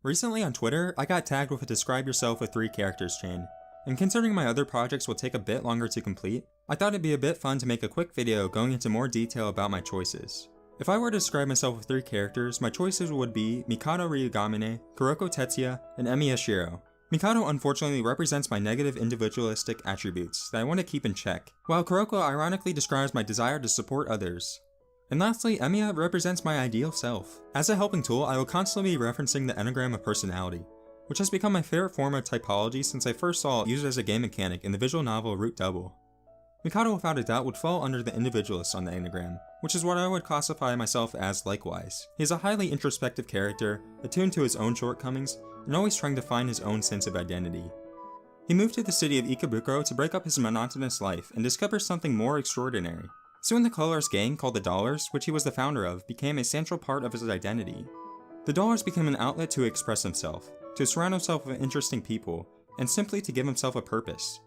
Recently on Twitter, I got tagged with a describe yourself with 3 characters chain, and considering my other projects will take a bit longer to complete, I thought it'd be a bit fun to make a quick video going into more detail about my choices. If I were to describe myself with 3 characters, my choices would be Mikado Ryugamine, Kuroko Tetsuya, and Emiya Shiro. Mikado unfortunately represents my negative individualistic attributes that I want to keep in check, while Kuroko ironically describes my desire to support others. And lastly, Emiya represents my ideal self. As a helping tool, I will constantly be referencing the Enneagram of Personality, which has become my favorite form of typology since I first saw it used as a game mechanic in the visual novel Root Double. Mikado without a doubt would fall under the individualist on the Enneagram, which is what I would classify myself as likewise. He is a highly introspective character, attuned to his own shortcomings, and always trying to find his own sense of identity. He moved to the city of Ikebukuro to break up his monotonous life and discover something more extraordinary. Soon the colorless gang called the Dollars, which he was the founder of, became a central part of his identity. The Dollars became an outlet to express himself, to surround himself with interesting people, and simply to give himself a purpose.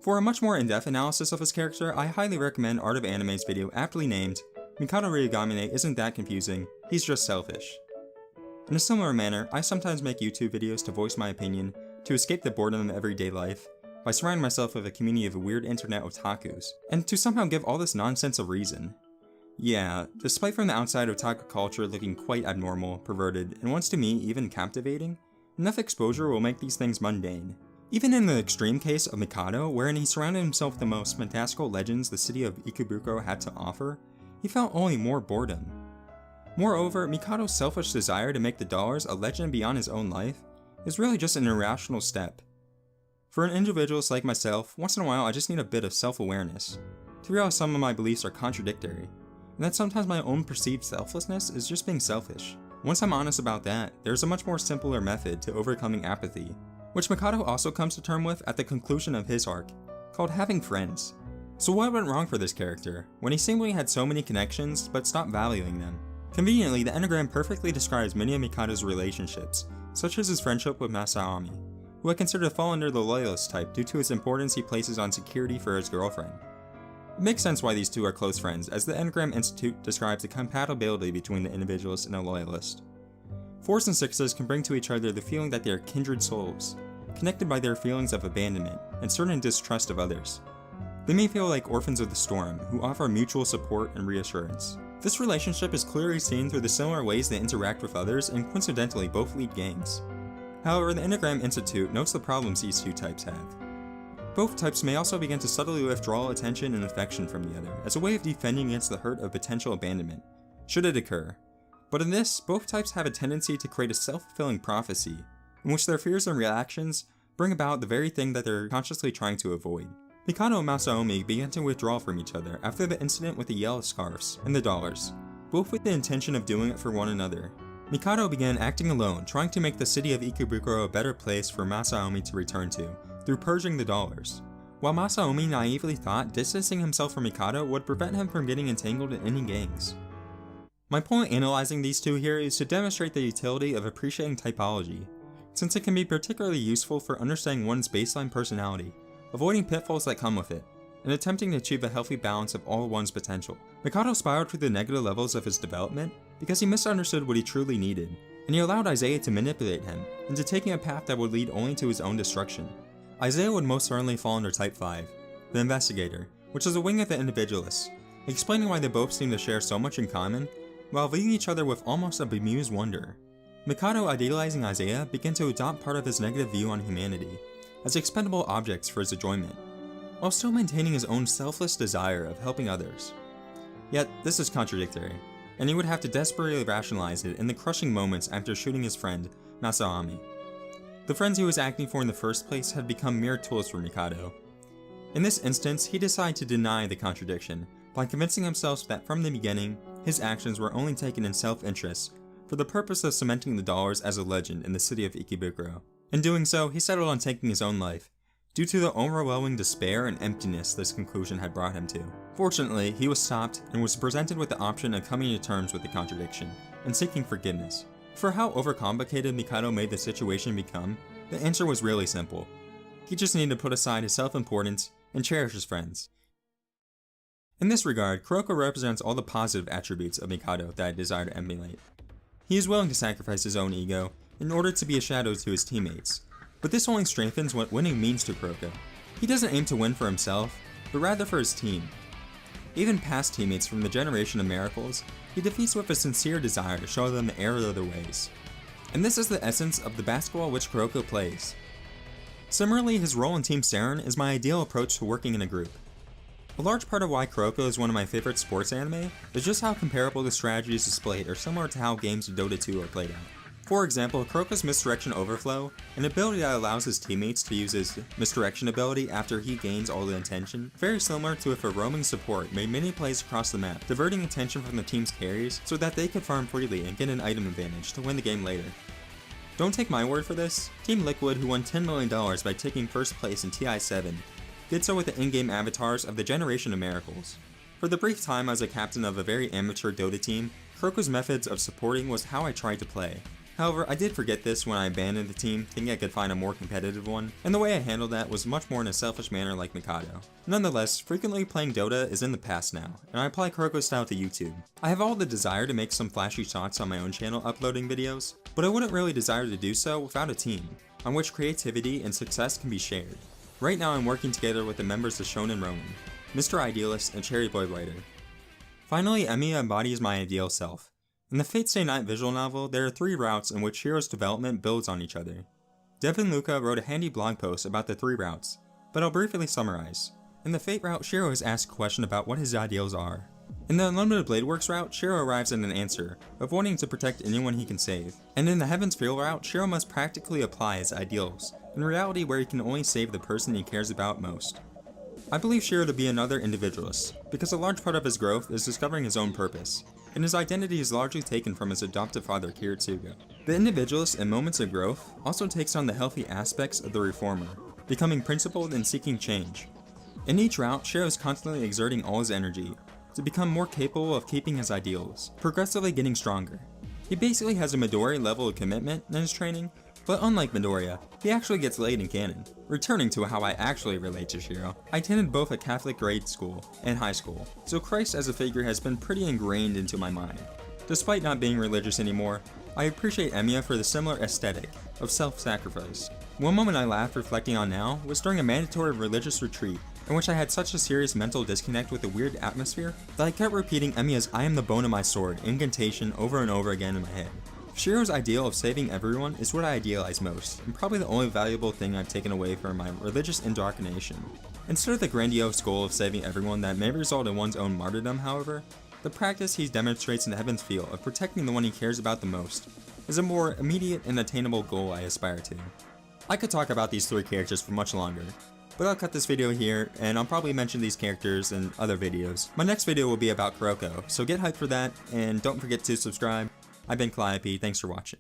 For a much more in-depth analysis of his character, I highly recommend Art of Anime's video aptly named Mikado Ryugamine isn't that confusing, he's just selfish. In a similar manner, I sometimes make YouTube videos to voice my opinion, to escape the boredom of everyday life, by surrounding myself with a community of weird internet otakus, and to somehow give all this nonsense a reason. Yeah, despite from the outside otaku culture looking quite abnormal, perverted, and once to me even captivating, enough exposure will make these things mundane. Even in the extreme case of Mikado, wherein he surrounded himself with the most fantastical legends the city of Ikebukuro had to offer, he felt only more boredom. Moreover, Mikado's selfish desire to make the Dollars a legend beyond his own life is really just an irrational step. For an individualist like myself, once in a while I just need a bit of self-awareness, to realize some of my beliefs are contradictory, and that sometimes my own perceived selflessness is just being selfish. Once I'm honest about that, there's a much more simpler method to overcoming apathy, which Mikado also comes to terms with at the conclusion of his arc, called having friends. So what went wrong for this character, when he seemingly had so many connections but stopped valuing them? Conveniently, the Enneagram perfectly describes many of Mikado's relationships, such as his friendship with Masaomi, who I consider to fall under the loyalist type due to his importance he places on security for his girlfriend. It makes sense why these two are close friends, as the Enneagram Institute describes the compatibility between the individualist and a loyalist. 4s and 6s can bring to each other the feeling that they are kindred souls, connected by their feelings of abandonment and certain distrust of others. They may feel like orphans of the storm, who offer mutual support and reassurance. This relationship is clearly seen through the similar ways they interact with others and coincidentally both lead gangs. However, the Enneagram Institute notes the problems these two types have. Both types may also begin to subtly withdraw attention and affection from the other, as a way of defending against the hurt of potential abandonment, should it occur. But in this, both types have a tendency to create a self-fulfilling prophecy, in which their fears and reactions bring about the very thing that they're consciously trying to avoid. Mikado and Masaomi began to withdraw from each other after the incident with the yellow scarves and the Dollars, both with the intention of doing it for one another. Mikado began acting alone, trying to make the city of Ikebukuro a better place for Masaomi to return to, through purging the Dollars. While Masaomi naively thought distancing himself from Mikado would prevent him from getting entangled in any gangs. My point analyzing these two here is to demonstrate the utility of appreciating typology, since it can be particularly useful for understanding one's baseline personality, avoiding pitfalls that come with it, and attempting to achieve a healthy balance of all one's potential. Mikado spiraled through the negative levels of his development because he misunderstood what he truly needed, and he allowed Isaiah to manipulate him into taking a path that would lead only to his own destruction. Isaiah would most certainly fall under Type 5, the Investigator, which is a wing of the Individualist, explaining why they both seem to share so much in common, while viewing each other with almost a bemused wonder. Mikado, idealizing Isaiah, began to adopt part of his negative view on humanity, as expendable objects for his enjoyment, while still maintaining his own selfless desire of helping others. Yet, this is contradictory, and he would have to desperately rationalize it in the crushing moments after shooting his friend, Masaomi. The friends he was acting for in the first place had become mere tools for Mikado. In this instance, he decided to deny the contradiction by convincing himself that from the beginning, his actions were only taken in self-interest for the purpose of cementing the Dollars as a legend in the city of Ikebukuro. In doing so, he settled on taking his own life, due to the overwhelming despair and emptiness this conclusion had brought him to. Fortunately, he was stopped and was presented with the option of coming to terms with the contradiction and seeking forgiveness. For how overcomplicated Mikado made the situation become, the answer was really simple. He just needed to put aside his self-importance and cherish his friends. In this regard, Kuroko represents all the positive attributes of Mikado that I desire to emulate. He is willing to sacrifice his own ego in order to be a shadow to his teammates, but this only strengthens what winning means to Kuroko. He doesn't aim to win for himself, but rather for his team. Even past teammates from the Generation of Miracles, he defeats with a sincere desire to show them the error of their ways. And this is the essence of the basketball which Kuroko plays. Similarly, his role in Team Saren is my ideal approach to working in a group. A large part of why Kuroko is one of my favorite sports anime is just how comparable the strategies displayed are similar to how games of Dota 2 are played out. For example, Kuroko's misdirection overflow, an ability that allows his teammates to use his misdirection ability after he gains all the attention, very similar to if a roaming support made many plays across the map, diverting attention from the team's carries so that they could farm freely and get an item advantage to win the game later. Don't take my word for this. Team Liquid, who won $10 million by taking first place in TI7, did so with the in-game avatars of the Generation of Miracles. For the brief time I was a captain of a very amateur Dota team, Kuroko's methods of supporting was how I tried to play. However, I did forget this when I abandoned the team, thinking I could find a more competitive one, and the way I handled that was much more in a selfish manner like Mikado. Nonetheless, frequently playing Dota is in the past now, and I apply Kuroko's style to YouTube. I have all the desire to make some flashy shots on my own channel uploading videos, but I wouldn't really desire to do so without a team, on which creativity and success can be shared. Right now I'm working together with the members of Shonen Roman, Mr. Idealist, and Cherry Boy Writer. Finally, Emiya embodies my ideal self. In the Fate Stay Night visual novel, there are 3 routes in which Shiro's development builds on each other. Deven Luca wrote a handy blog post about the 3 routes, but I'll briefly summarize. In the Fate route, Shiro is asked a question about what his ideals are. In the Unlimited Blade Works route, Shiro arrives at an answer of wanting to protect anyone he can save. And in the Heaven's Feel route, Shiro must practically apply his ideals, in reality where he can only save the person he cares about most. I believe Shiro to be another individualist, because a large part of his growth is discovering his own purpose, and his identity is largely taken from his adoptive father Kiritsuga. The individualist in moments of growth also takes on the healthy aspects of the reformer, becoming principled and seeking change. In each route, Shiro is constantly exerting all his energy to become more capable of keeping his ideals, progressively getting stronger. He basically has a Midori level of commitment in his training, but unlike Midoriya, he actually gets laid in canon. Returning to how I actually relate to Shiro, I attended both a Catholic grade school and high school, so Christ as a figure has been pretty ingrained into my mind. Despite not being religious anymore, I appreciate Emiya for the similar aesthetic of self-sacrifice. One moment I laughed reflecting on now was during a mandatory religious retreat in which I had such a serious mental disconnect with the weird atmosphere that I kept repeating Emiya's "I am the bone of my sword" incantation over and over again in my head. Shiro's ideal of saving everyone is what I idealize most, and probably the only valuable thing I've taken away from my religious indoctrination. Instead of the grandiose goal of saving everyone that may result in one's own martyrdom, however, the practice he demonstrates in the Heaven's Feel of protecting the one he cares about the most is a more immediate and attainable goal I aspire to. I could talk about these 3 characters for much longer, but I'll cut this video here, and I'll probably mention these characters in other videos. My next video will be about Kuroko, so get hyped for that, and don't forget to subscribe. I've been Calliope, thanks for watching.